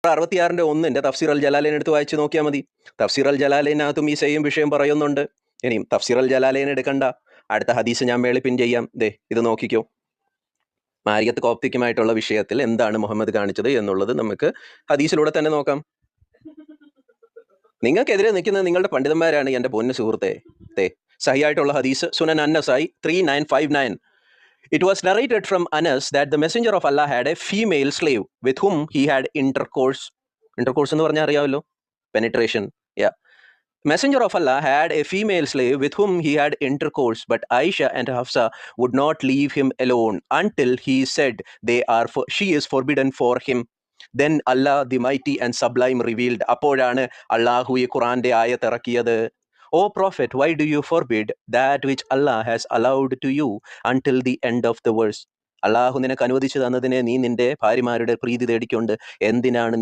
66-1 തഫ്സീർ അൽ ജലാലൈൻ എടുത്ത് വായിച്ച് നോക്കിയാൽ മതി. തഫ്സീർ അൽ ജലാലൈനകത്തും ഈ സെയിം വിഷയം പറയുന്നുണ്ട്. ഇനിയും തഫ്സീർ അൽ ജലാലൈൻ എടുക്കണ്ട, അടുത്ത ഹദീസ് ഞാൻ മേളിൽ പിൻ ചെയ്യാം. ഇത് നോക്കിക്കോ. മാരിയത്ത് കോപ്തിക്കുമായിട്ടുള്ള വിഷയത്തിൽ എന്താണ് മുഹമ്മദ് കാണിച്ചത് എന്നുള്ളത് നമുക്ക് ഹദീസിലൂടെ തന്നെ നോക്കാം. നിങ്ങൾക്കെതിരെ നിൽക്കുന്നത് നിങ്ങളുടെ പണ്ഡിതന്മാരാണ് എൻ്റെ പൊന്നു സുഹൃത്തെ. സഹിയായിട്ടുള്ള ഹദീസ് Sunan അന്നസായി 3959. It was narrated from Anas that the messenger of Allah had a female slave with whom he had intercourse. Intercourse എന്ന് പറഞ്ഞാൽ അറിയാമല്ലോ, penetration. Yeah. Messenger of Allah had a female slave with whom he had intercourse, but Aisha and Hafsa would not leave him alone until he said she is forbidden for him. Then Allah the mighty and sublime revealed. അപ്പോഴാണ് അള്ളാഹു ഈ ഖുറാന്റെ ആയത്ത് ഇറക്കിയത്. O Prophet, why do you forbid that which Allah has allowed to you until the end of the verse? അള്ളാഹു നിനക്ക് അനുവദിച്ചു തന്നതിനെ നീ നിന്റെ ഭാര്യമാരുടെ പ്രീതി തേടിക്കൊണ്ട് എന്തിനാണ്